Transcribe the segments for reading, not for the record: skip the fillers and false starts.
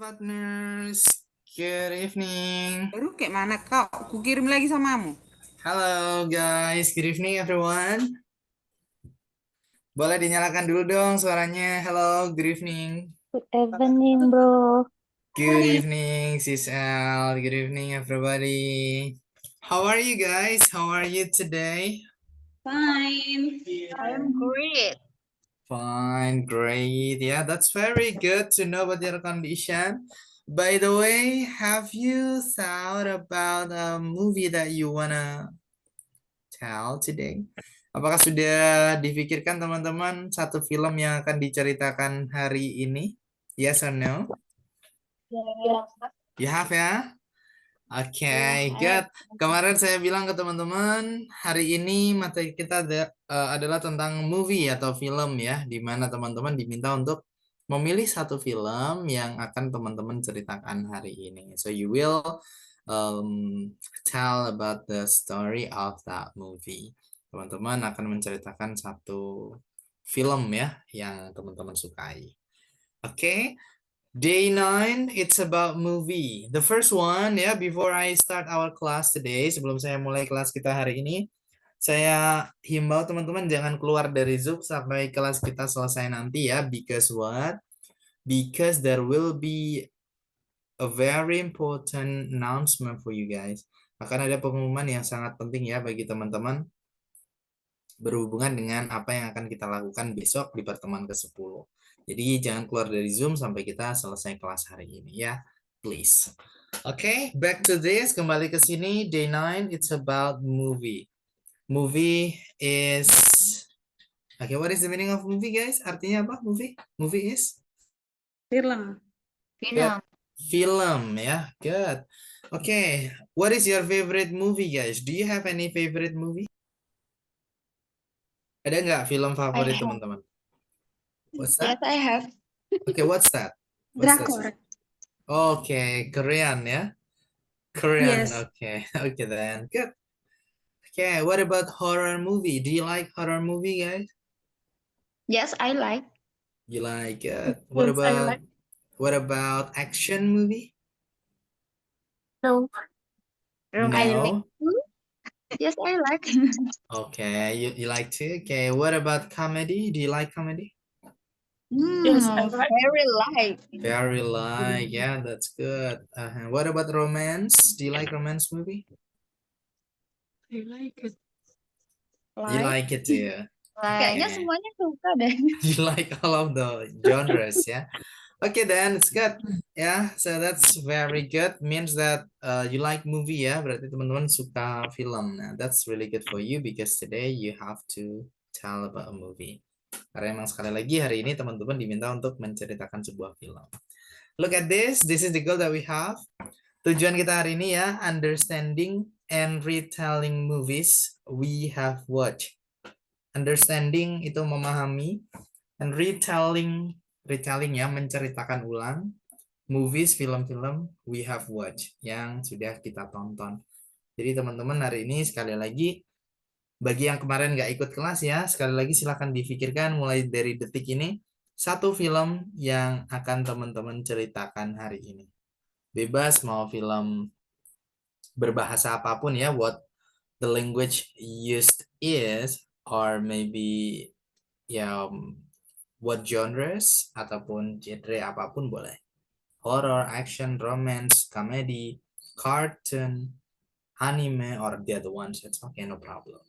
Partners, good evening. Baru kayak mana kau? Kukirim lagi samamu. Hello guys, good evening everyone. Boleh dinyalakan dulu dong suaranya. Hello, good evening. Good evening, bro. Good evening, Sis L. Good evening everybody. How are you guys? How are you today? Fine. I'm great. Fine, great. Yeah, that's very good to know about your condition. By the way, have you thought about a movie that you wanna tell today? Apakah sudah difikirkan teman-teman satu film yang akan diceritakan hari ini? Yes or no? Yeah. You have ya? Oke, good. Kemarin saya bilang ke teman-teman, hari ini materi kita adalah tentang movie atau film ya, di mana teman-teman diminta untuk memilih satu film yang akan teman-teman ceritakan hari ini. So you will tell about the story of that movie. Teman-teman akan menceritakan satu film ya yang teman-teman sukai. Oke. Day 9, it's about movie. The first one, ya, before I start our class today, sebelum saya mulai kelas kita hari ini, saya himbau teman-teman jangan keluar dari Zoom sampai kelas kita selesai nanti ya. Because what? Because there will be a very important announcement for you guys. Akan ada pengumuman yang sangat penting ya bagi teman-teman berhubungan dengan apa yang akan kita lakukan besok di pertemuan ke-10. Jadi jangan keluar dari Zoom sampai kita selesai kelas hari ini ya. Please. Okay, back to this. Kembali ke sini. Day 9, it's about movie. Movie is... Okay, what is the meaning of movie, guys? Artinya apa, movie? Movie is? Film. Good. Film, ya. Good. Okay, what is your favorite movie, guys? Do you have any favorite movie? Ada nggak film favorit teman-teman? What's Yes, that? I have. Okay, what's that? What's that? Drakor. Okay, Korean, yeah? Korean, Yes. okay. Okay then, good. Okay, what about horror movie? Do you like horror movie, guys? Yes, I like. You like it? What Yes, I about like. action movie? No. I like. No? Yes, I like. Okay, you like to? Okay, what about comedy? Do you like comedy? Yes, I like. Very like. Very like, yeah, that's good. What about romance? Do you like romance movie? I like it. You like it too? Kayaknya Okay. semuanya suka deh. You like all of the genres, yeah? Okay, then it's good. Yeah, so that's very good. Means that you like movie ya. Berarti teman-teman suka film. Nah, that's really good for you because today you have to tell about a movie. Karena emang sekali lagi hari ini teman-teman diminta untuk menceritakan sebuah film. Look at this. This is the goal that we have. Tujuan kita hari ini ya, understanding and retelling movies we have watched. Understanding itu memahami, and retelling ya menceritakan ulang movies, film-film we have watched yang sudah kita tonton. Jadi teman-teman hari ini sekali lagi bagi yang kemarin nggak ikut kelas ya, sekali lagi silahkan difikirkan mulai dari detik ini satu film yang akan teman-teman ceritakan hari ini. Bebas mau film berbahasa apapun ya, what the language used is, or maybe ya what genres ataupun genre apapun boleh. Horror, action, romance, comedy, cartoon, anime, or the other ones. It's okay, no problem.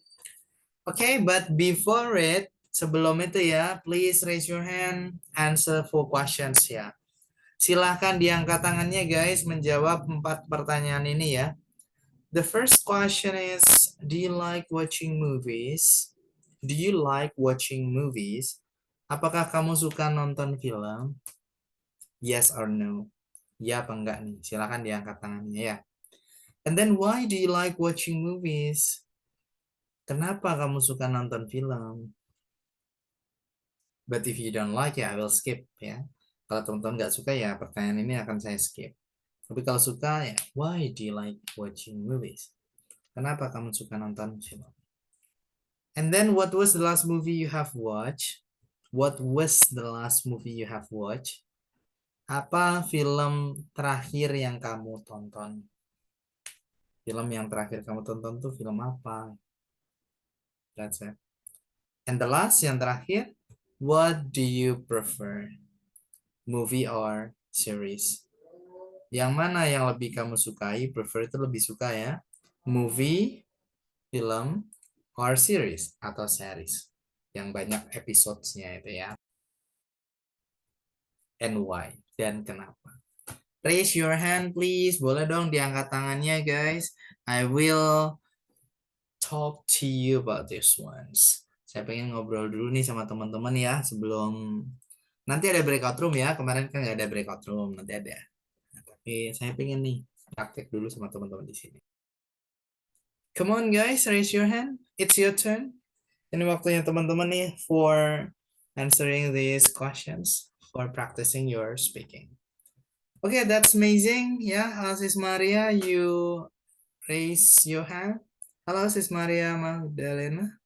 Okay, but before it, sebelum itu ya, please raise your hand, answer 4 questions ya. Silahkan diangkat tangannya guys, menjawab 4 pertanyaan ini ya. The first question is, do you like watching movies? Do you like watching movies? Apakah kamu suka nonton film? Yes or no? Ya apa enggak nih? Silahkan diangkat tangannya ya. And then why do you like watching movies? Kenapa kamu suka nonton film? But if you don't like ya, I will skip ya. Kalau teman-teman nggak suka ya, pertanyaan ini akan saya skip. Tapi kalau suka ya, why do you like watching movies? Kenapa kamu suka nonton film? And then what was the last movie you have watched? What was the last movie you have watched? Apa film terakhir yang kamu tonton? Film yang terakhir kamu tonton tuh film apa? That's it. And the last, yang terakhir, what do you prefer? Movie or series? Yang mana yang lebih kamu sukai? Prefer itu lebih suka ya. Movie, film, or series atau series yang banyak episodenya itu ya. And why? Dan kenapa? Raise your hand please. Boleh dong diangkat tangannya guys. I will talk to you about this ones. Saya pengen ngobrol dulu nih sama teman-teman ya sebelum nanti ada breakout room ya. Kemarin kan nggak ada breakout room, nanti ada. Nah, tapi saya pengen nih praktek dulu sama teman-teman di sini. Come on guys, raise your hand. It's your turn. Ini waktunya teman-teman nih for answering these questions, for practicing your speaking. Okay, that's amazing. Yeah, Sis Maria, you raise your hand. Halo, Sis Maria Magdalena.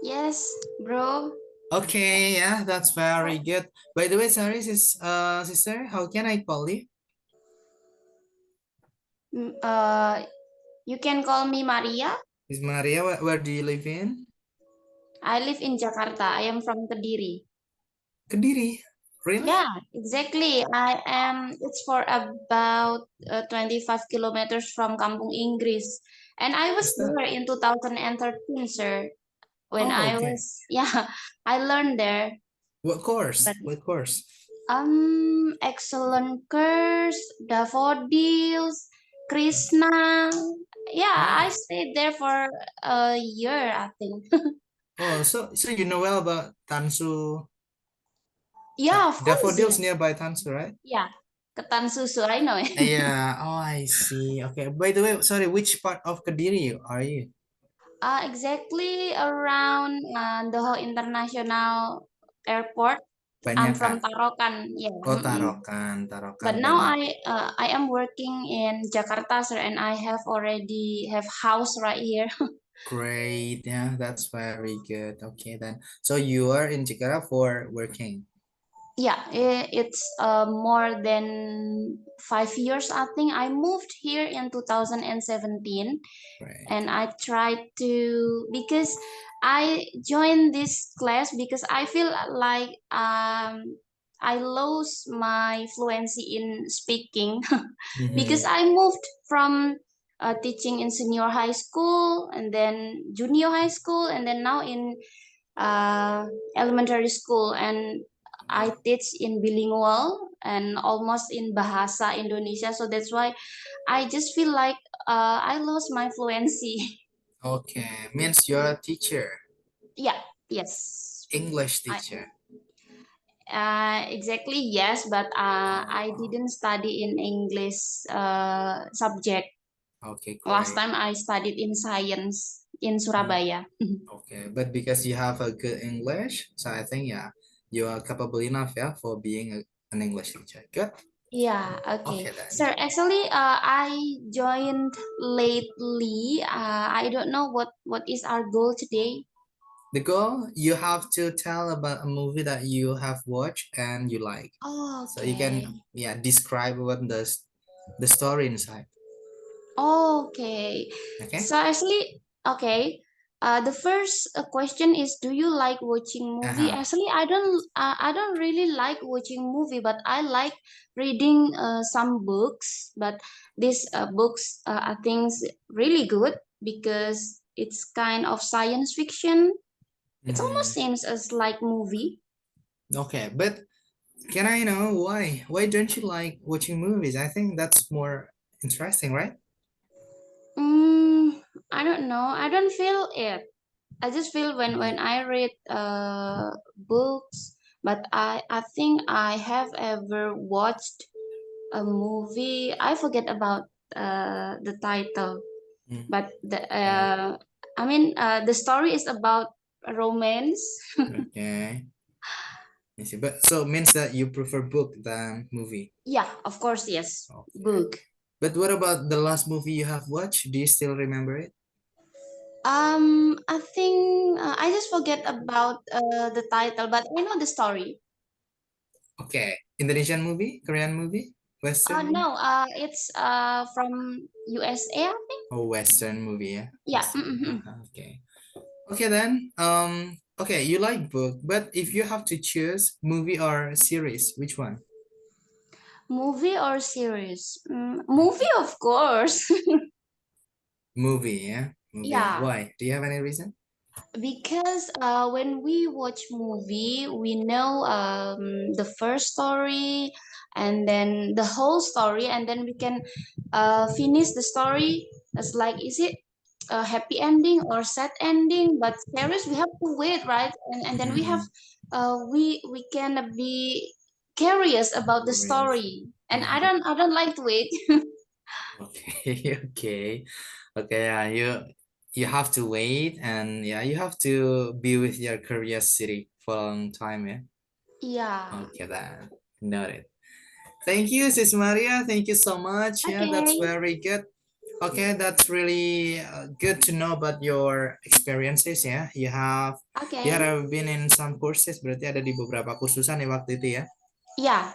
Yes, bro. Okay, yeah, that's very good. By the way, sorry, sister, how can I call you? You can call me Maria. Sis Maria, where do you live in? I live in Jakarta. I am from Kediri. Kediri. Really? Yeah, exactly. It's for about 25 kilometers from Kampung Inggris. And I was Is that? there in 2013, sir. When Oh, I okay. was, yeah, I learned there. What course? But What course? excellent curse, daffodils, Krishna. Yeah, I Oh, stayed there for a year, I think. oh, so you know well about Tansu. Yeah, of course, Daffodils yes. nearby Tansu, right? Yeah, Ketan Susu, I know it. Yeah. Oh, I see. Okay. By the way, sorry, which part of Kediri are you? Exactly around the whole international airport. I'm Banyak from kan? Tarokan, yeah. Oh, Mm-mm. Tarokan, Tarokan But now banyak. I am working in Jakarta, sir, and I have already have house right here. Great. Yeah, that's very good. Okay, then. So you are in Jakarta for working. Yeah, it's more than 5 years, I think. I moved here in 2017, Great. and I tried to, because I joined this class because I feel like I lost my fluency in speaking because Mhm. I moved from teaching in senior high school and then junior high school and then now in elementary school, and I teach in bilingual and almost in Bahasa Indonesia. So that's why I just feel like I lost my fluency. Okay, means you're a teacher, Yeah, yes. English I, teacher. exactly, yes, but I Oh, didn't study in English subject. okay, Last great. time I studied in science in Oh, Surabaya. okay, but because you have a good English, so I think yeah, you are capable enough, yeah, for being an English teacher. Good. Yeah, okay. Okay then. Sir, actually, I joined lately. I don't know what is our goal today. The goal, you have to tell about a movie that you have watched and you like. Oh, So you can, okay. yeah, describe what the story inside. Okay. Okay. So actually, okay. The first question is, do you like watching movie? Uh-huh. Actually, I don't really like watching movie, but I like reading some books. But these books, I think, is really good because it's kind of science fiction. It almost Mhm. seems as like movie. Okay, but can I know why? Why don't you like watching movies? I think that's more interesting, right? Mm, I don't know. I don't feel it. I just feel when Mhm. I read books, but I think I have ever watched a movie. I forget about the title, Mm, but okay. the story is about romance. Okay. I see. But so means that you prefer book than movie. Yeah, of course, yes, Okay. book. But what about the last movie you have watched? Do you still remember it? I think I just forget about the title, but I know the story. Okay, Indonesian movie, Korean movie, Western movie? No, it's from USA, I think. Oh, Western movie, yeah. Yeah. Western. Okay. Okay then. Okay, you like book, but if you have to choose movie or series, which one? Movie or series? Movie, of course. Movie, yeah. Movie. Yeah, Why? Do you have any reason? because when we watch movie, we know the first story and then the whole story, and then we can finish the story as like, is it a happy ending or sad ending? But series, we have to wait, right? And then we have Mhm. we can be curious about the Koreans. story, and I Mhm. don't like to wait. Okay, okay, okay. Yeah, you have to wait, and yeah, you have to be with your curiosity for a long time. Yeah. Yeah. Okay, then noted. Thank you, Sis Maria. Thank you so much. Yeah, that's Okay. very good. Okay, that's really good to know about your experiences ya. You Okay. have been in some courses, berarti ada di beberapa kursusan ya waktu itu ya. Yeah.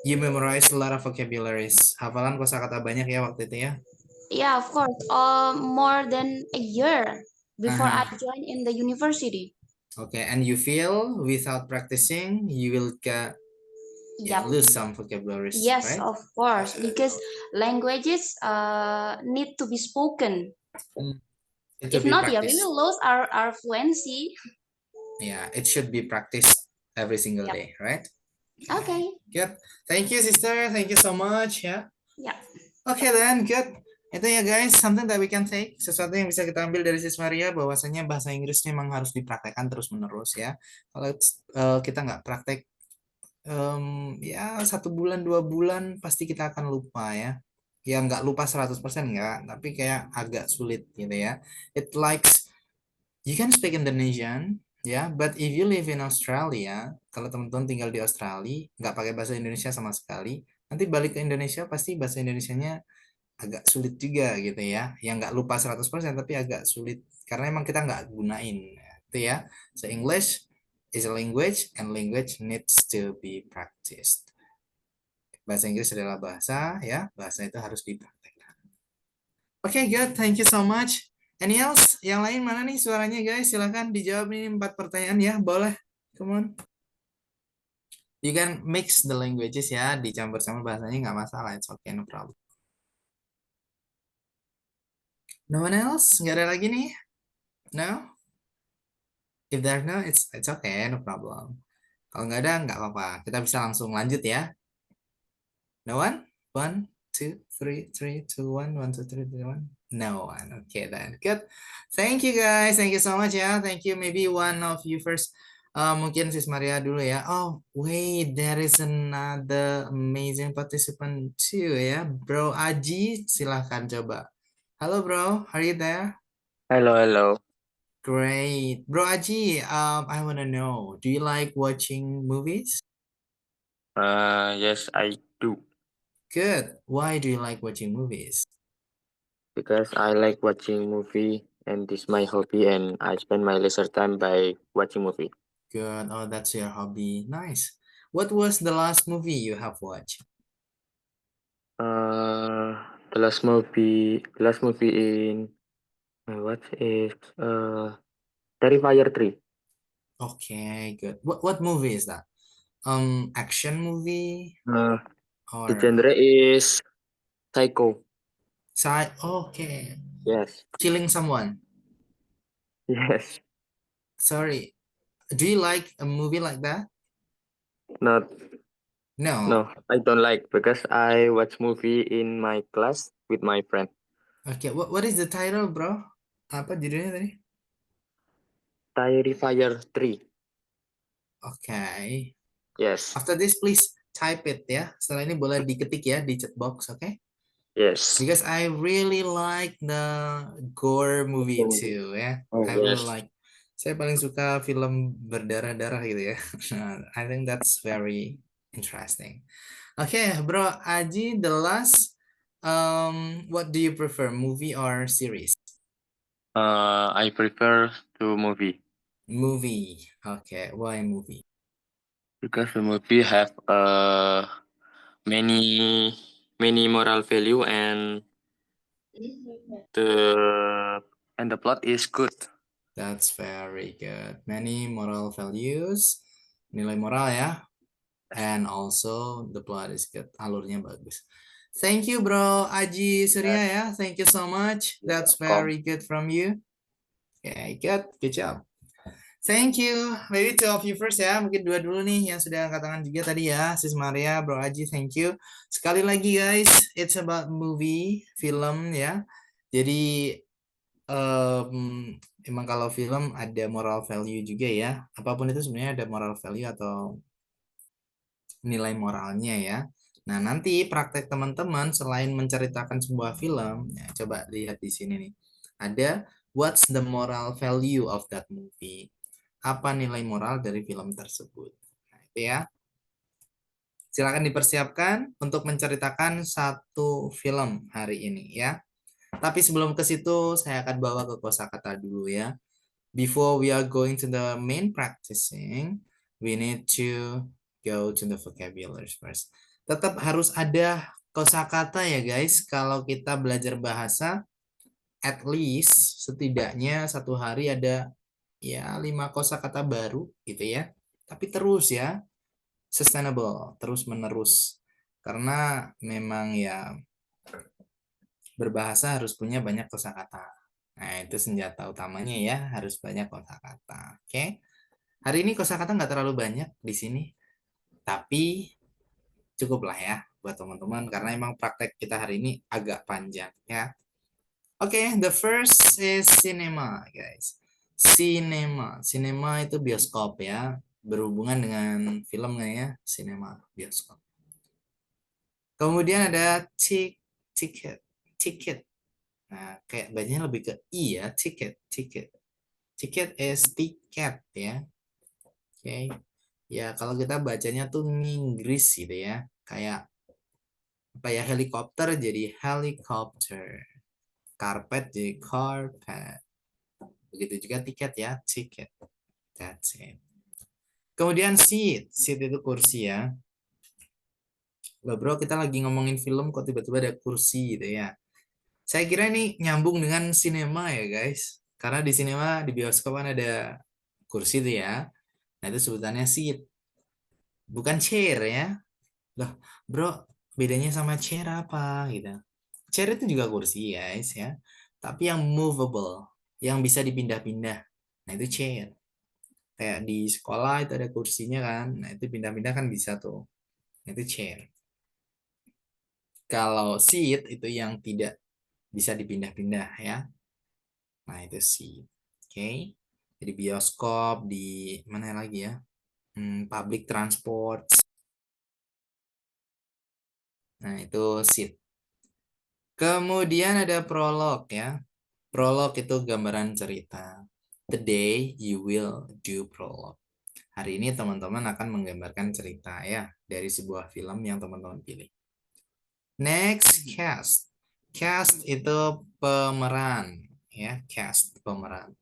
You memorize a lot of vocabularies. Hafalan kosakata banyak ya waktu itu ya. Yeah, of course. More than a year before I Aha. joined in the university. Okay, and you feel without practicing, you will get Yep. lose some vocabularies, Yes, right? of course, because languages need to be spoken. Mm, It will If be not, yeah, we practiced. will lose our fluency. Yeah, it should be practiced every single Yep. day, right? Okay. Good. Thank you, sister. Thank you so much ya. Yeah. Oke then, good. Itu ya guys, something that we can take. Sesuatu yang bisa kita ambil dari Sis Maria, bahwasanya bahasa Inggrisnya memang harus dipraktekkan terus-menerus ya. Kalau kita nggak praktek, ya 1 bulan, 2 bulan, pasti kita akan lupa ya. Ya nggak lupa 100% nggak, tapi kayak agak sulit gitu ya. It likes, you can speak Indonesian, ya, but if you live in Australia, kalau teman-teman tinggal di Australia, nggak pakai bahasa Indonesia sama sekali, nanti balik ke Indonesia pasti bahasa Indonesianya agak sulit juga gitu ya. Yang nggak lupa 100% tapi agak sulit karena emang kita nggak gunain itu ya. So English is a language and language needs to be practiced. Bahasa Inggris adalah bahasa ya, bahasa itu harus dipraktekkan. Oke, good. Thank you so much. Any else? Yang lain mana nih suaranya guys? Silahkan dijawab nih 4 pertanyaan ya. Boleh. Come on. You can mix the languages ya, dicampur sama bahasanya nggak masalah. It's okay, no problem. No one else? Nggak ada lagi nih? No? If there's no, it's okay, no problem. Kalau nggak ada, nggak apa-apa. Kita bisa langsung lanjut ya. No one? One, two, three, three, two, one, one, two, three, two, one. No one. Okay, then good. Thank you guys. Thank you so much ya. Thank you. Maybe one of you first. Mungkin Sis Maria dulu ya. Oh, wait, there is another amazing participant too ya. Bro Aji, silahkan coba. Halo bro, are you there? Hello, hello. Great. Bro Aji, I want to know, do you like watching movies? Yes, I do Good. Why do you like watching movies? because I like watching movie and this my hobby and I spend my leisure time by watching movie. Good. Oh, that's your hobby. Nice. What was the last movie you have watched? The last movie in what is Terrifier 3. Okay, good. What movie is that? Action movie The or genre is Psycho. side? Okay, Yes, killing someone. yes. Sorry. Do you like a movie like that? Not No. no, I don't like because I watch movie in my class with my friend. Okay. What is the title, bro? Apa judulnya tadi? Terrifier 3. Okay. Yes, After this, please type it ya. Setelah ini boleh diketik ya di chat box, okay? yes. Because I really like the gore movie too ya. Oh, I really yes. like. Saya paling suka film berdarah-darah gitu ya. I think that's very interesting. Okay, bro Aji, the last, what do you prefer, movie or series? I prefer to movie. Movie. Okay, why movie? Because the movie have many moral value and the plot is good. That's very good. Many moral values, nilai moral ya. And also the plot is good. Alurnya bagus. Thank you, bro. Aji Surya ya. Thank you so much. That's very good from you. Okay, good. Good job. Thank you. Maybe two of you first ya. Mungkin dua dulu nih yang sudah angkat tangan juga tadi ya. Sis Maria, Bro Aji, thank you. Sekali lagi guys, it's about movie, film ya. Jadi emang kalau film ada moral value juga ya. Apapun itu sebenarnya ada moral value atau nilai moralnya ya. Nah, nanti praktek teman-teman selain menceritakan sebuah film, ya, coba lihat di sini nih. Ada what's the moral value of that movie? Apa nilai moral dari film tersebut? Nah, itu ya. Silakan dipersiapkan untuk menceritakan satu film hari ini ya. Tapi sebelum ke situ, saya akan bawa ke kosakata dulu ya. Before we are going to the main practicing, we need to go to the vocabulary first. Tetap harus ada kosakata ya guys. Kalau kita belajar bahasa, at least setidaknya satu hari ada ya 5 kosakata baru gitu ya. Tapi terus ya, sustainable, terus menerus. Karena memang ya berbahasa harus punya banyak kosakata. Nah, itu senjata utamanya ya, harus banyak kosakata. Oke. Hari ini kosakata nggak terlalu banyak di sini, tapi cukuplah ya buat teman-teman karena emang praktek kita hari ini agak panjang ya. Oke, the first is cinema, guys. Cinema itu bioskop ya, berhubungan dengan film nggak ya? Cinema, bioskop. Kemudian ada ticket. Nah, kayak bacanya lebih ke i ya, ticket. Ticket is tiket ya. Oke. Ya, kalau kita bacanya tuh Inggris gitu ya. Kayak apa ya, helikopter jadi helicopter. Karpet jadi carpet. Begitu juga tiket ya, ticket. That's it. Kemudian seat. Seat itu kursi ya. Loh bro, kita lagi ngomongin film kok tiba-tiba ada kursi gitu ya. Saya kira ini nyambung dengan sinema ya guys. Karena di sinema, di bioskop kan ada kursi tuh ya. Nah itu sebutannya seat. Bukan chair ya. Loh bro, bedanya sama chair apa gitu. Chair itu juga kursi guys ya. Tapi yang movable. Yang bisa dipindah-pindah. Nah itu chair. Kayak di sekolah itu ada kursinya kan. Nah itu pindah-pindah kan bisa tuh. Nah, itu chair. Kalau seat itu yang tidak bisa dipindah-pindah ya. Nah itu seat. Oke. Jadi bioskop di mana lagi ya? Public transport. Nah itu seat. Kemudian ada prolog ya. Prolog itu gambaran cerita. Today you will do prologue. Hari ini teman-teman akan menggambarkan cerita ya dari sebuah film yang teman-teman pilih. Next, cast. Cast itu pemeran ya, cast pemeran.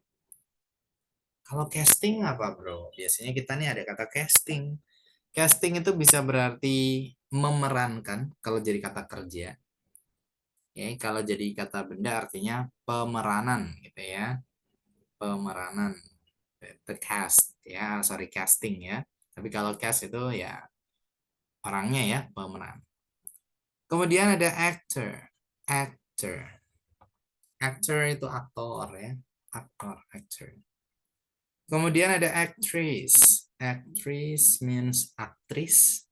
Kalau casting apa, Bro? Biasanya kita nih ada kata casting. Casting itu bisa berarti memerankan kalau jadi kata kerja. Ya, kalau jadi kata benda artinya pemeranan gitu ya. Pemeranan. The cast ya, sorry casting ya. Tapi kalau cast itu ya orangnya ya, pemeran. Kemudian ada actor. Actor. Actor itu aktor ya. Actor. Kemudian ada actress. Actress means aktris.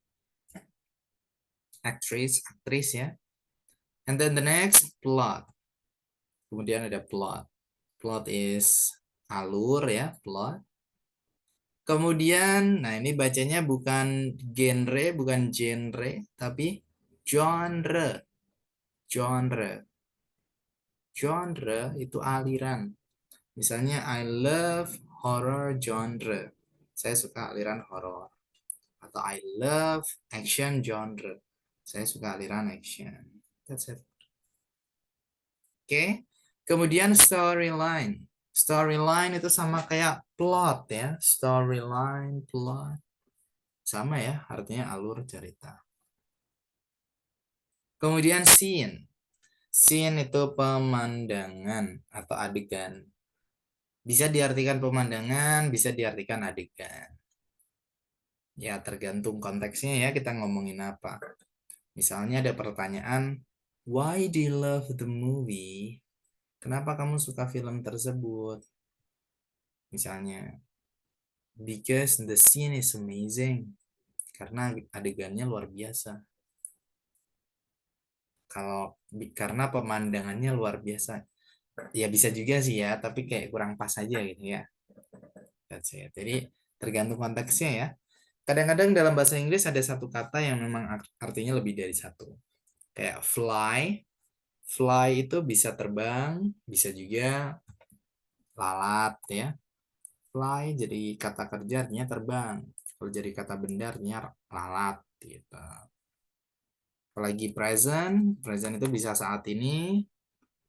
Aktris ya. And then the next, plot. Kemudian ada plot. Plot is alur ya, plot. Kemudian, nah ini bacanya bukan genre, tapi genre. Genre itu aliran. Misalnya I love horror genre. Saya suka aliran horror. Atau I love action genre. Saya suka aliran action. That's it. Oke. Kemudian storyline. Storyline itu sama kayak plot ya. Storyline, plot. Sama ya, artinya alur cerita. Kemudian scene. Scene itu pemandangan atau adegan. Bisa diartikan pemandangan, bisa diartikan adegan. Ya, tergantung konteksnya ya, kita ngomongin apa. Misalnya ada pertanyaan, why do you love the movie? Kenapa kamu suka film tersebut? Misalnya, because the scene is amazing. Karena adegannya luar biasa. Karena pemandangannya luar biasa. Ya bisa juga sih ya, tapi kayak kurang pas aja gitu ya. That's it. Jadi tergantung konteksnya ya. Kadang-kadang dalam bahasa Inggris ada satu kata yang memang artinya lebih dari satu. Kayak fly. Fly itu bisa terbang, bisa juga lalat ya. Fly jadi kata kerja artinya terbang. Kalau jadi kata benda artinya lalat gitu. Apalagi present, present itu bisa saat ini,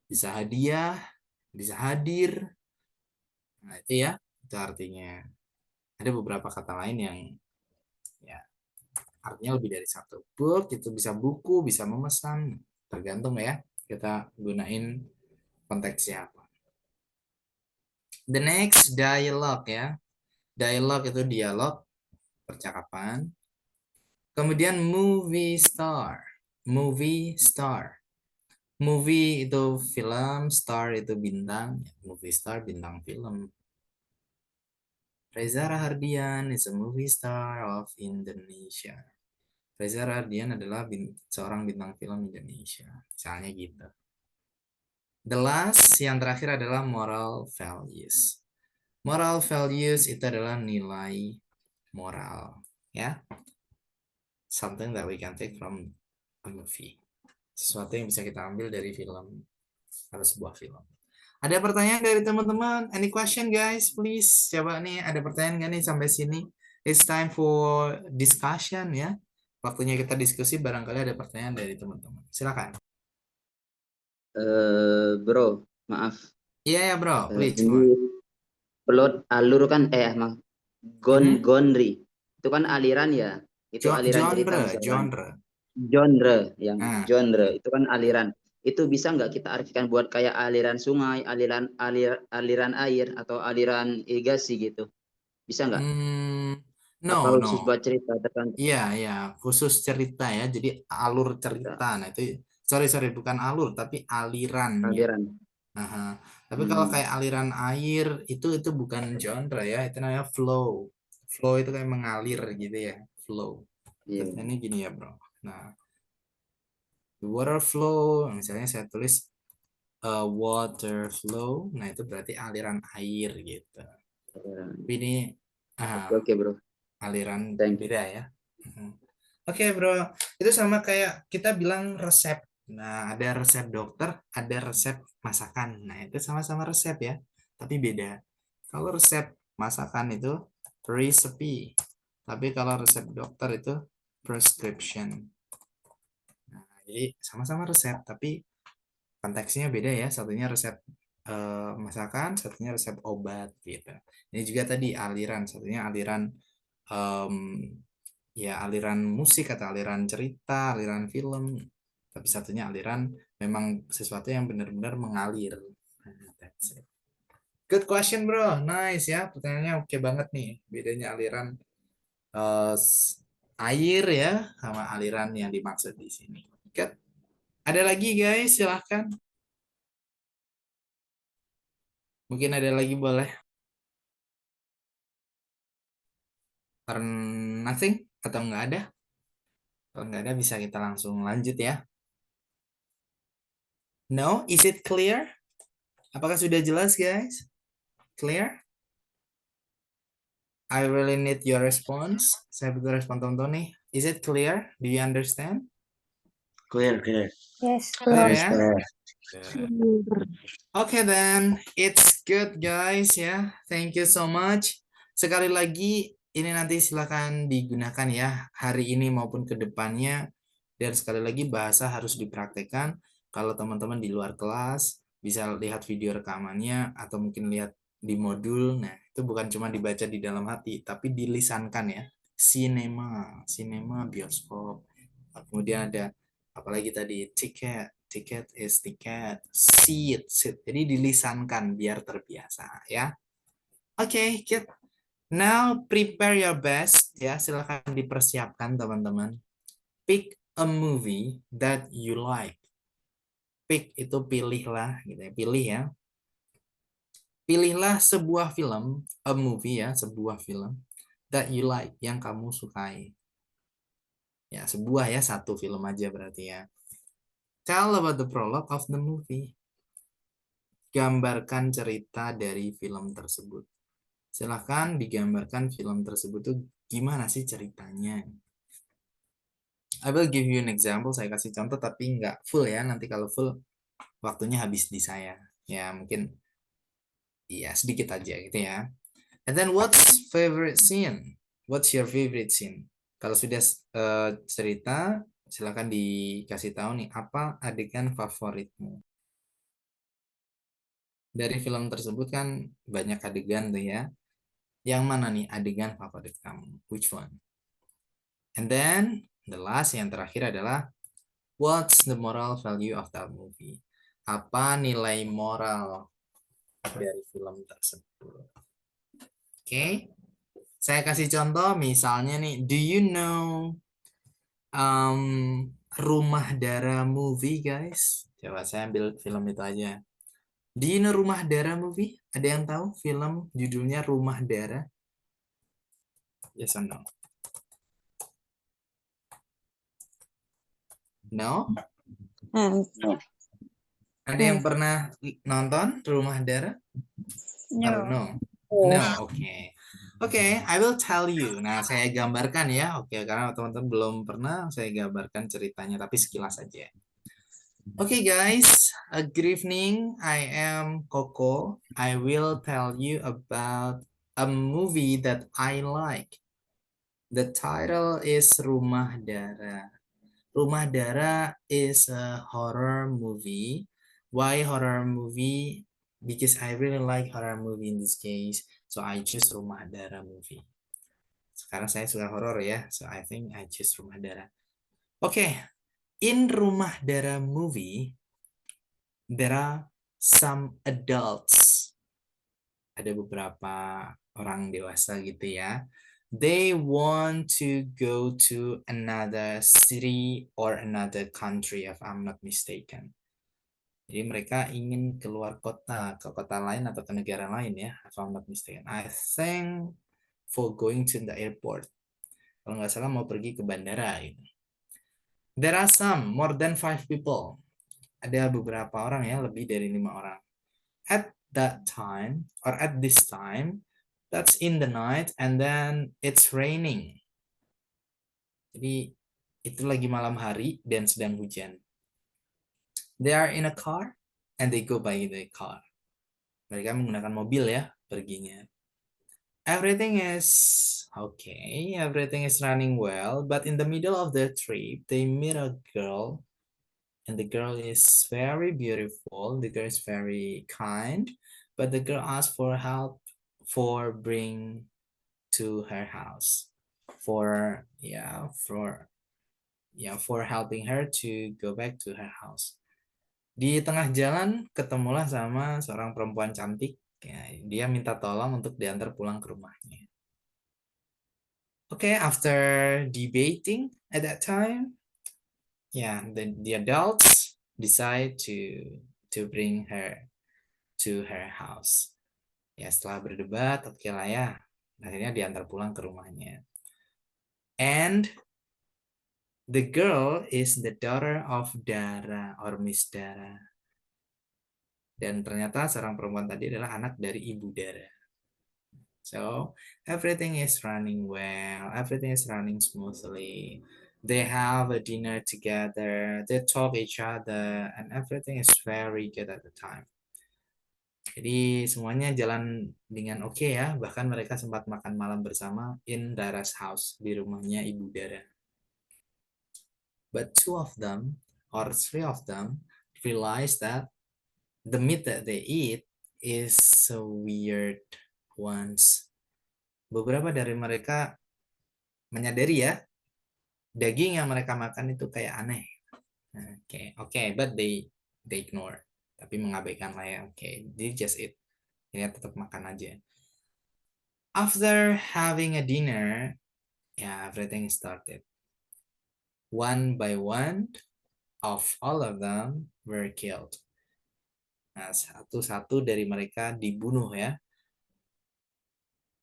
bisa hadiah, bisa hadir. Nah, itu ya, itu artinya. Ada beberapa kata lain yang ya artinya lebih dari satu. Book itu bisa buku, bisa memesan, tergantung ya kita gunain konteksnya apa. The next dialogue ya. Dialogue itu dialog, percakapan. Kemudian movie star. Movie star. Movie itu film, star itu bintang. Movie star bintang film. Reza Rahardian is a movie star of Indonesia. Reza Rahardian adalah seorang bintang film Indonesia. Misalnya gitu. The last, yang terakhir adalah moral values. Moral values itu adalah nilai moral. Ya. Something that we can take from a movie. Sesuatu yang bisa kita ambil dari film atau sebuah film. Ada pertanyaan dari teman-teman? Any question guys? Please. Coba nih, ada pertanyaan nggak nih sampai sini? It's time for discussion ya. Waktunya kita diskusi, barangkali ada pertanyaan dari teman-teman. Silakan. Bro, maaf. Iya ya bro, please. Ini plot alur kan emang genre. Itu kan aliran ya. Itu aliran cerita misalkan. Genre yang genre itu kan aliran. Itu bisa nggak kita artikan buat kayak aliran sungai, aliran air atau aliran irigasi gitu? Bisa nggak? Apa khusus buat cerita tertentu? Iya, khusus cerita ya. Jadi alur cerita. Nah itu, sorry bukan alur tapi alirannya. Aliran. Tapi kalau kayak aliran air itu bukan genre ya. Itu namanya flow. Flow itu kayak mengalir gitu ya. Flow. Ini gini ya bro. Nah, the water flow. Misalnya saya tulis water flow. Nah itu berarti aliran air gitu. Tapi ini Oke bro. aliran beda ya. Oke bro, itu sama kayak kita bilang resep. Nah ada resep dokter, ada resep masakan. Nah itu sama-sama resep ya, tapi beda. Kalau resep masakan itu recipe, tapi kalau resep dokter itu prescription. Nah, jadi sama-sama resep, tapi konteksnya beda ya. Satunya resep masakan, satunya resep obat gitu. Ini juga tadi aliran, satunya aliran ya aliran musik atau aliran cerita, aliran film. Tapi satunya aliran memang sesuatu yang benar-benar mengalir. That's it. Good question bro, nice ya. Pertanyaannya oke banget nih. Bedanya aliran air ya sama aliran yang dimaksud di sini. Good. Ada lagi guys, silahkan. Mungkin ada lagi boleh. Or nothing atau nggak ada? Kalau nggak ada bisa kita langsung lanjut ya. No, is it clear? Apakah sudah jelas guys? Clear? I really need your response. Saya butuh respon teman-teman nih. Is it clear? Do you understand? Clear. Yes. Clear ya? Okay then, it's good guys ya. Thank you so much. Sekali lagi, ini nanti silakan digunakan ya hari ini maupun ke depannya. Dan sekali lagi bahasa harus dipraktekkan. Kalau teman-teman di luar kelas bisa lihat video rekamannya atau mungkin lihat di modul. Nah, itu bukan cuma dibaca di dalam hati, tapi dilisankan ya. cinema bioskop. Kemudian ada apalagi tadi ticket is ticket, seat. Jadi dilisankan biar terbiasa ya. Oke, good. Now prepare your best ya, silakan dipersiapkan teman-teman. Pick a movie that you like. Pick itu pilihlah gitu ya, pilih ya. Pilihlah sebuah film, a movie ya, sebuah film that you like, yang kamu sukai. Ya, sebuah ya, satu film aja berarti ya. Tell about the prologue of the movie. Gambarkan cerita dari film tersebut. Silahkan digambarkan film tersebut tuh gimana sih ceritanya. I will give you an example, saya kasih contoh tapi nggak full ya, nanti kalau full waktunya habis di saya. Ya, mungkin iya sedikit aja gitu ya. And then what's favorite scene? What's your favorite scene? Kalau sudah cerita, silakan dikasih tahu nih apa adegan favoritmu. Dari film tersebut kan banyak adegan tuh ya. Yang mana nih adegan favorit kamu? Which one? And then the last yang terakhir adalah what's the moral value of that movie? Apa nilai moral dari film tersebut? Oke. Saya kasih contoh misalnya nih, do you know Rumah Dara movie guys? Coba saya ambil film itu aja. Do you know Rumah Dara movie? Ada yang tahu film judulnya Rumah Dara? Yes or no? No? Ada yang pernah nonton Rumah Dara? Or no? No, oke. Oke, I will tell you. Nah, saya gambarkan ya. Oke, karena teman-teman belum pernah, saya gambarkan ceritanya, tapi sekilas aja. Oke guys, good evening. I am Koko. I will tell you about a movie that I like. The title is Rumah Dara. Rumah Dara is a horror movie. Why horror movie? Because I really like horror movie in this case. So I choose Rumah Dara movie. Sekarang saya suka horror ya. So I think I choose Rumah Dara. Okay. In Rumah Dara movie, there are some adults. Ada beberapa orang dewasa gitu ya. They want to go to another city or another country if I'm not mistaken. Jadi mereka ingin keluar kota, ke kota lain atau ke negara lain ya, if I'm not mistaken. I think for going to the airport. Kalau nggak salah mau pergi ke bandara gitu. There are some, more than 5 people. Ada beberapa orang ya, lebih dari 5 orang. At that time, or at this time, that's in the night, and then it's raining. Jadi itu lagi malam hari dan sedang hujan. They are in a car and they go by the car. Mereka menggunakan mobil ya perginya. Everything is okay, everything is running well, but in the middle of the trip, they meet a girl, and the girl is very beautiful. The girl is very kind, but the girl asks for help for bring to her house, for helping her to go back to her house. Di tengah jalan ketemulah sama seorang perempuan cantik. Ya, dia minta tolong untuk diantar pulang ke rumahnya. Okay, after debating at that time, the adults decide to bring her to her house. Ya, setelah berdebat, oke lah ya. Akhirnya diantar pulang ke rumahnya. And the girl is the daughter of Dara or Miss Dara. Dan ternyata seorang perempuan tadi adalah anak dari Ibu Dara. So, everything is running well. Everything is running smoothly. They have a dinner together. They talk each other. And everything is very good at the time. Jadi semuanya jalan dengan oke ya. Bahkan mereka sempat makan malam bersama in Dara's house. Di rumahnya Ibu Dara. But 2 of them or 3 of them realize that the meat that they eat is so weird ones. Beberapa dari mereka menyadari ya, daging yang mereka makan itu kayak aneh. Oke, but they ignore. Tapi mengabaikan lah ya. Oke, they just eat. Ini tetap makan aja. After having a dinner, everything started. One by one, of all of them were killed. Nah, satu-satu dari mereka dibunuh ya.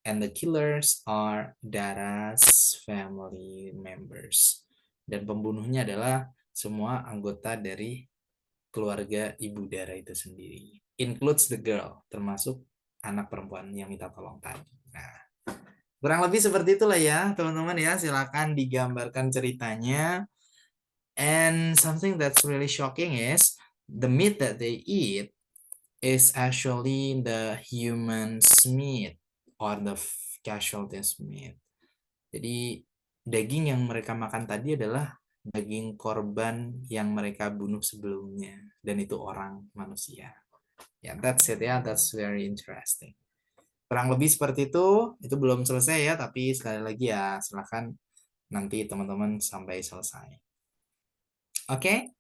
And the killers are Dara's family members. Dan pembunuhnya adalah semua anggota dari keluarga ibu Dara itu sendiri. Includes the girl, termasuk anak perempuan yang minta tolong tadi. Nah, kurang lebih seperti itulah ya, teman-teman ya. Silakan digambarkan ceritanya. And something that's really shocking is the meat that they eat is actually the human's meat or the casualties meat. Jadi daging yang mereka makan tadi adalah daging korban yang mereka bunuh sebelumnya, dan itu orang manusia. Ya, that's it ya, that's very interesting. Kurang lebih seperti itu belum selesai ya, tapi sekali lagi ya, silahkan nanti teman-teman sampai selesai. Oke?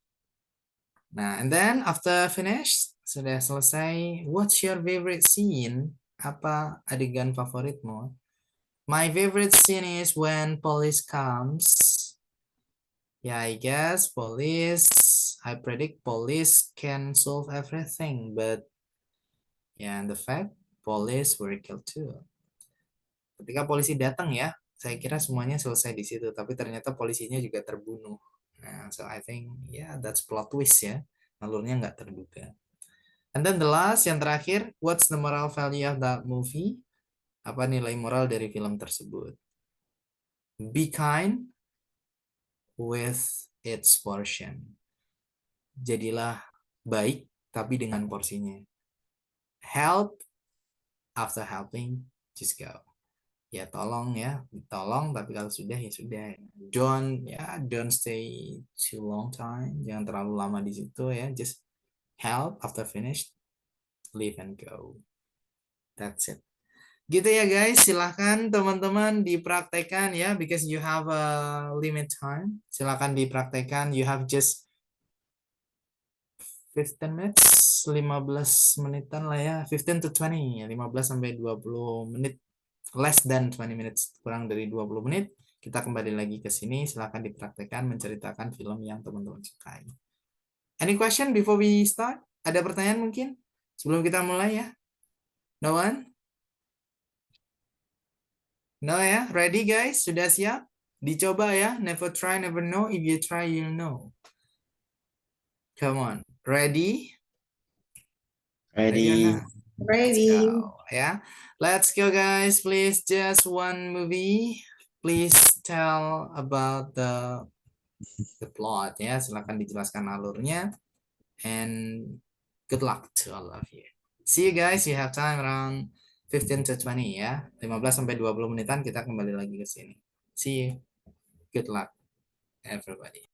Nah, and then after finish, sudah selesai, what's your favorite scene? Apa adegan favoritmu? My favorite scene is when police comes. Yeah, I guess I predict police can solve everything, but and the fact police were killed too. Ketika polisi datang ya, saya kira semuanya selesai di situ, tapi ternyata polisinya juga terbunuh. Nah, so I think that's plot twist ya. Alurnya nggak terduga. And then the last, yang terakhir, what's the moral value of that movie? Apa nilai moral dari film tersebut? Be kind with its portion. Jadilah baik, tapi dengan porsinya. Help after helping, just go. Ya tolong tapi kalau sudah ya sudah. Don't stay too long time. Jangan terlalu lama di situ ya. Just help after finished, leave and go. That's it. Gitu ya guys, silahkan teman-teman dipraktekkan ya, because you have a limit time. Silahkan dipraktekkan, you have just 15 minutes, 15 menitan lah ya, 15 to 20, 15 sampai 20 menit, less than 20 minutes, kurang dari 20 menit. Kita kembali lagi ke sini, silahkan dipraktekkan menceritakan film yang teman-teman sukai. Any question before we start? Ada pertanyaan mungkin sebelum kita mulai ya? No one? No ya? Ready guys? Sudah siap? Dicoba ya? Never try, never know. If you try, you'll know. Come on. Ready? Ready or not? Ready. Let's go. Ya. Let's go guys. Please just one movie. Please tell about the plot ya. Silakan dijelaskan alurnya. And good luck to all of you. See you guys. You have time around 15 to 20 ya. 15 sampai 20 menitan kita kembali lagi ke sini. See you. Good luck everybody.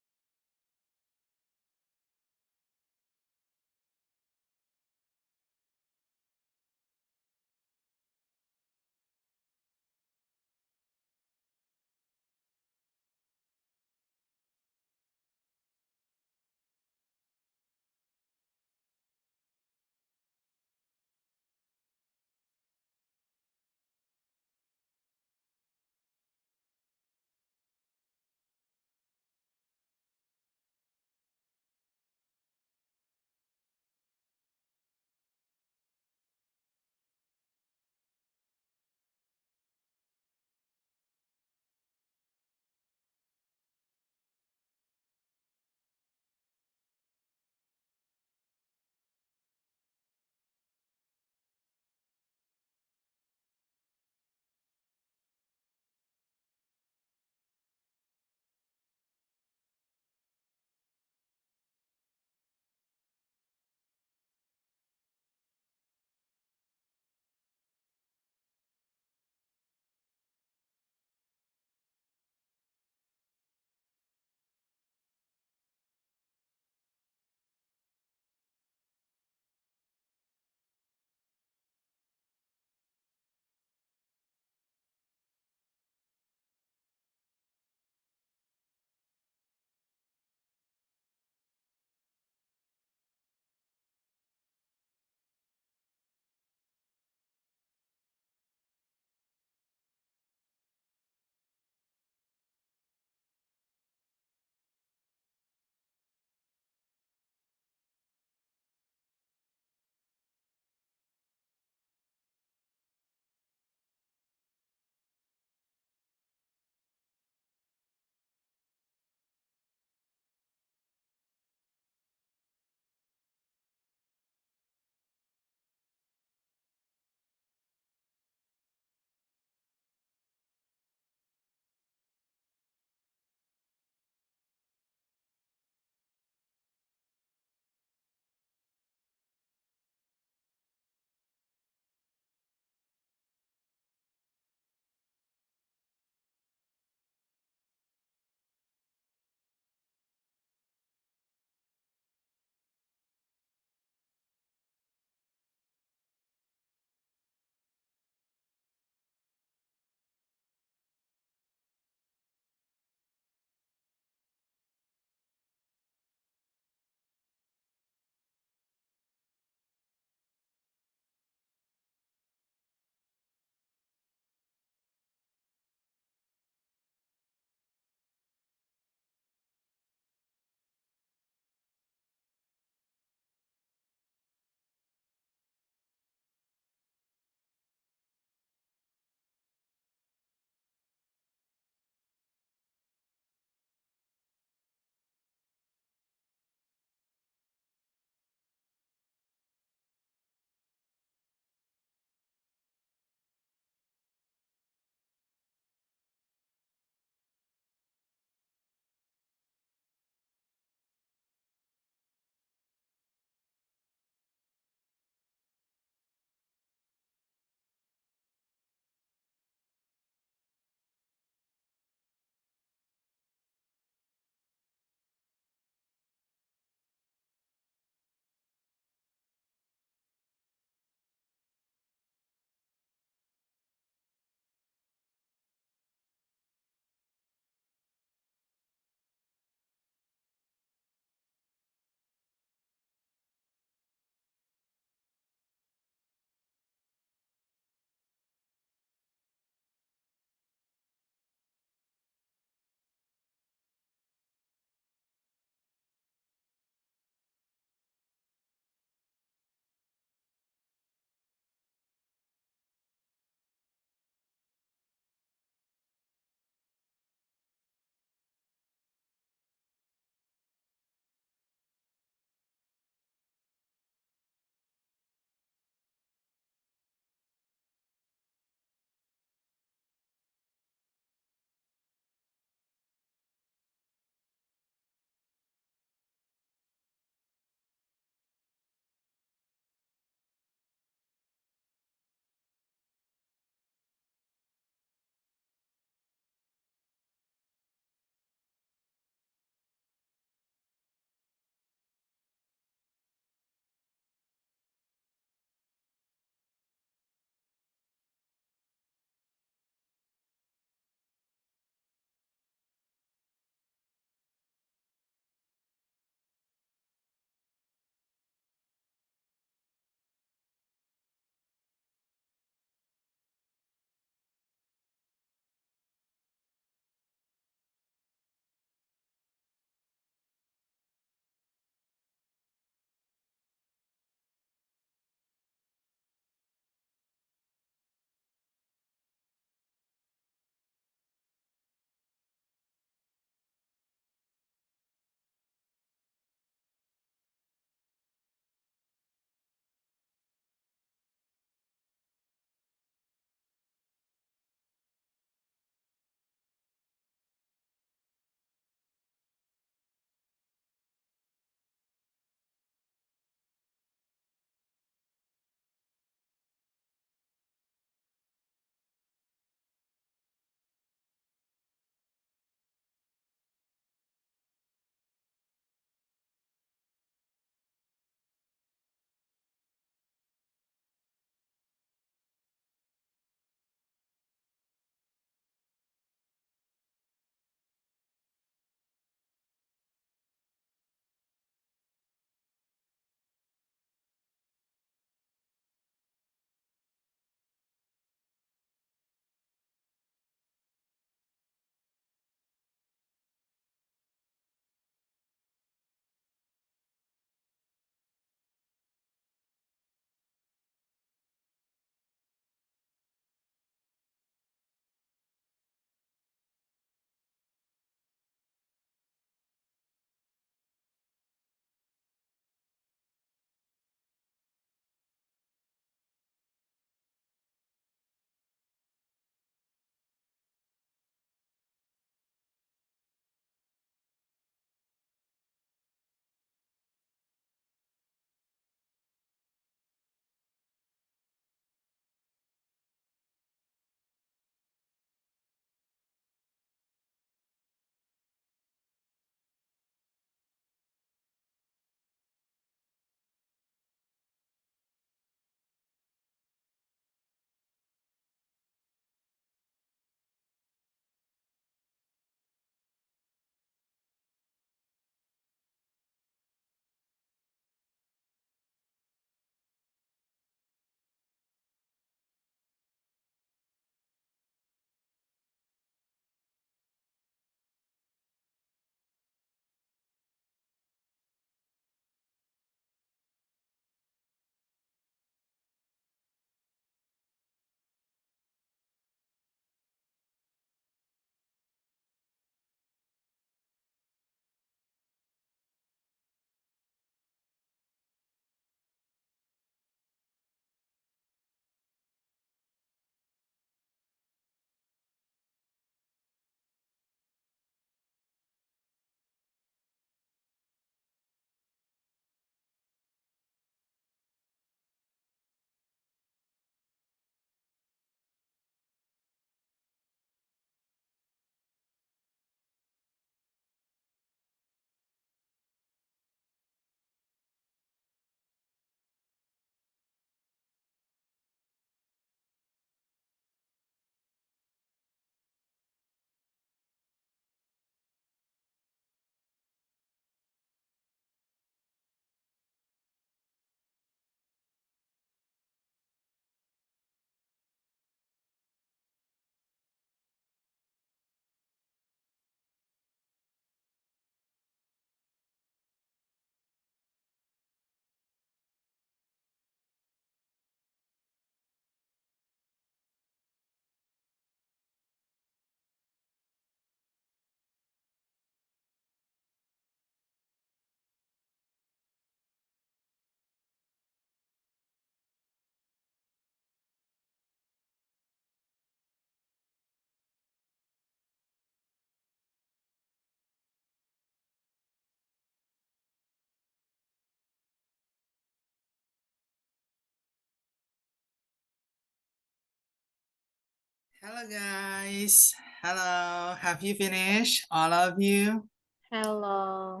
Hello guys. Hello. Have you finished? All of you? Hello.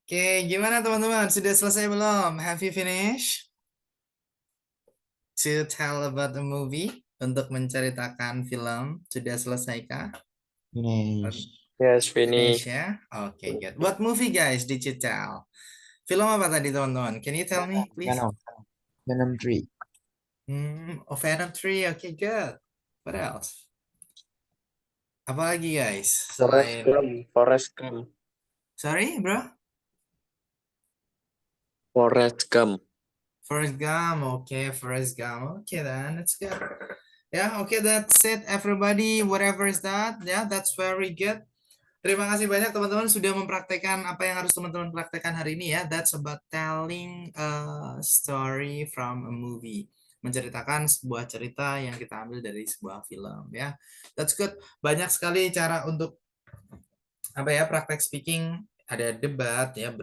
Oke, gimana teman-teman? Sudah selesai belum? Have you finished? To tell about the movie? Untuk menceritakan film. Sudah selesaikah? Finish. Yes, Finish finish. ya? Oke, good. What movie guys did you tell? Film apa tadi teman-teman? Can you tell me please? Venom 3. Venom 3. Okay, good. What else? Apa lagi guys? Forrest Selain Gump. Forrest Gump. Sorry, bro? Forrest Gump. Forrest Gump. Okay, Forrest Gump. Okay, then that's good. Yeah, okay, that's it everybody. Whatever is that. Yeah, that's very good. Terima kasih banyak teman-teman sudah mempraktekkan apa yang harus teman-teman praktekkan hari ini ya. That's about telling a story from a movie. Menceritakan sebuah cerita yang kita ambil dari sebuah film ya. That's good. Banyak sekali cara untuk apa ya, praktek speaking. Ada debat ya,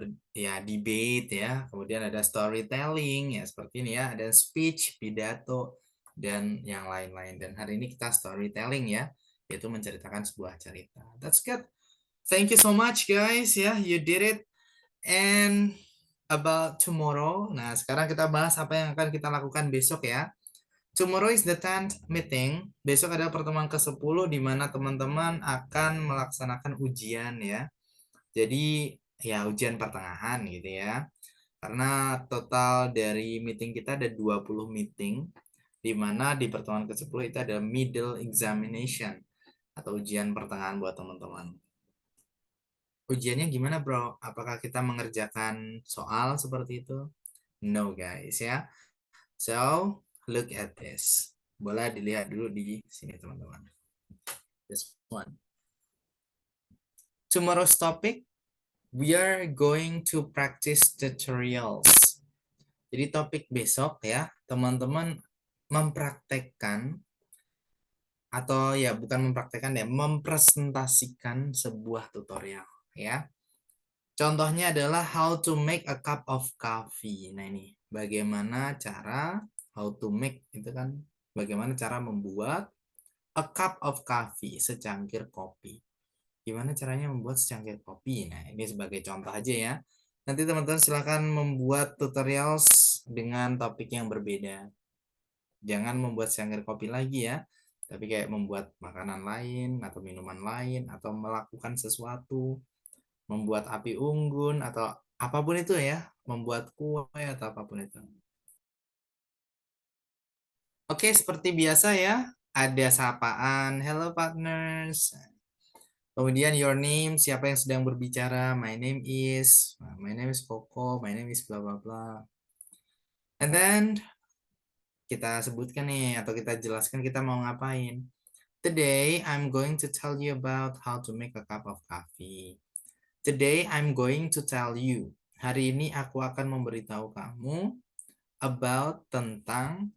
debate ya. Kemudian ada storytelling ya seperti ini ya. Ada speech, pidato dan yang lain-lain. Dan hari ini kita storytelling ya, yaitu menceritakan sebuah cerita. That's good. Thank you so much guys ya, you did it. And about tomorrow. Nah, sekarang kita bahas apa yang akan kita lakukan besok ya. Tomorrow is the 10th meeting. Besok adalah pertemuan ke-10 di mana teman-teman akan melaksanakan ujian ya. Jadi ya ujian pertengahan gitu ya. Karena total dari meeting kita ada 20 meeting. Di mana di pertemuan ke-10 itu ada middle examination atau ujian pertengahan buat teman-teman. Ujiannya gimana bro? Apakah kita mengerjakan soal seperti itu? No guys ya. So look at this. Boleh dilihat dulu di sini teman-teman. This one. Tomorrow's topic, we are going to practice tutorials. Jadi topik besok ya, teman-teman mempraktekkan atau ya bukan mempraktekkan ya, mempresentasikan sebuah tutorial ya. Contohnya adalah how to make a cup of coffee. Nah ini bagaimana cara how to make itu kan bagaimana cara membuat a cup of coffee, secangkir kopi. Gimana caranya membuat secangkir kopi? Nah ini sebagai contoh aja ya. Nanti teman-teman silahkan membuat tutorials dengan topik yang berbeda. Jangan membuat secangkir kopi lagi ya. Tapi kayak membuat makanan lain atau minuman lain atau melakukan sesuatu. Membuat api unggun atau apapun itu ya, membuat kue atau apapun itu. Oke, seperti biasa ya, ada sapaan, hello partners. Kemudian your name, siapa yang sedang berbicara, my name is Koko, my name is bla bla bla. And then kita sebutkan nih atau kita jelaskan kita mau ngapain. Today I'm going to tell you about how to make a cup of coffee. Today I'm going to tell you. Hari ini aku akan memberitahu kamu about tentang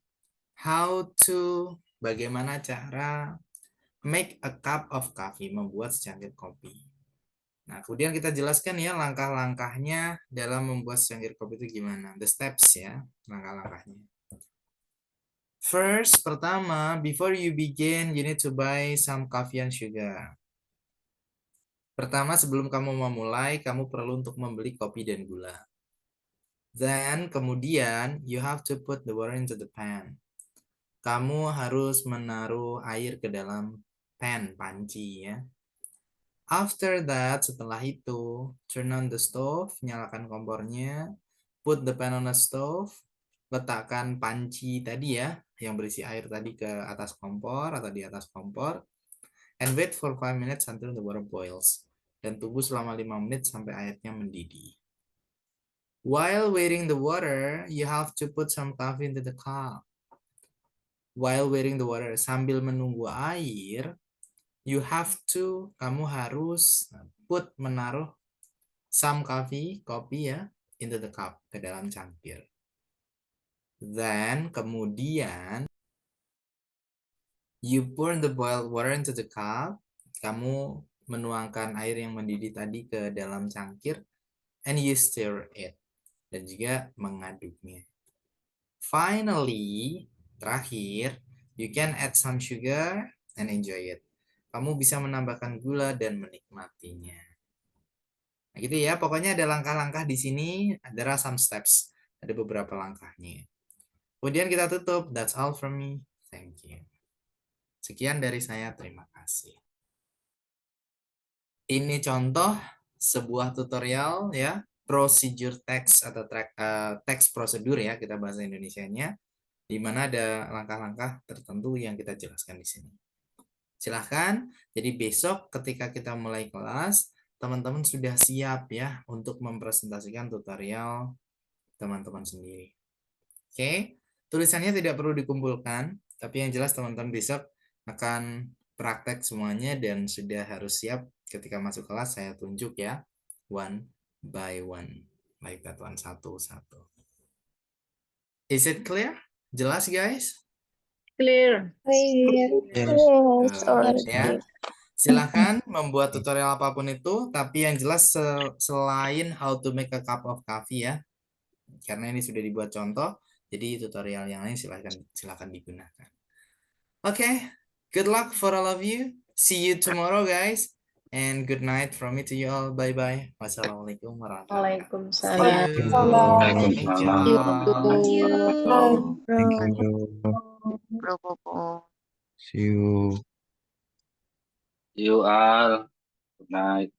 how to bagaimana cara make a cup of coffee, membuat secangkir kopi. Nah, kemudian kita jelaskan ya langkah-langkahnya dalam membuat secangkir kopi itu gimana. The steps ya, langkah-langkahnya. First, pertama, before you begin, you need to buy some coffee and sugar. Pertama, sebelum kamu memulai, kamu perlu untuk membeli kopi dan gula. Then, kemudian, you have to put the water into the pan. Kamu harus menaruh air ke dalam pan, panci ya. After that, setelah itu, turn on the stove, nyalakan kompornya, put the pan on the stove, letakkan panci tadi ya, yang berisi air tadi ke atas kompor atau di atas kompor, and wait for 5 minutes until the water boils. Dan tunggu selama 5 menit sampai airnya mendidih. While waiting the water, you have to put some coffee into the cup. While waiting the water, sambil menunggu air, kamu harus menaruh some coffee, kopi ya, into the cup, ke dalam cangkir. Then, kemudian, you pour the boiled water into the cup, kamu menuangkan air yang mendidih tadi ke dalam cangkir, and you stir it, dan juga mengaduknya. Finally, terakhir, you can add some sugar and enjoy it. Kamu bisa menambahkan gula dan menikmatinya. Nah, gitu ya. Pokoknya ada langkah-langkah di sini. There are some steps. Ada beberapa langkahnya. Kemudian kita tutup. That's all from me. Thank you. Sekian dari saya. Terima kasih. Ini contoh sebuah tutorial ya. Procedure text atau text prosedur ya. Kita bahasa Indonesianya. Di mana ada langkah-langkah tertentu yang kita jelaskan di sini. Silahkan, jadi besok ketika kita mulai kelas, teman-teman sudah siap ya untuk mempresentasikan tutorial teman-teman sendiri. Oke, tulisannya tidak perlu dikumpulkan, tapi yang jelas teman-teman besok akan praktek semuanya dan sudah harus siap ketika masuk kelas saya tunjuk ya, one by one, like that one, satu-satu. Is it clear? Jelas guys? Clear. Ya. Silahkan membuat tutorial apapun itu, tapi yang jelas selain how to make a cup of coffee ya, karena ini sudah dibuat contoh, jadi tutorial yang lain silahkan digunakan. Oke, good luck for all of you. See you tomorrow guys, and good night from me to you all. Bye bye. Wassalamualaikum warahmatullahi wabarakatuh. Thank you. Thank you. Bro Popo. See you. You all. Good night.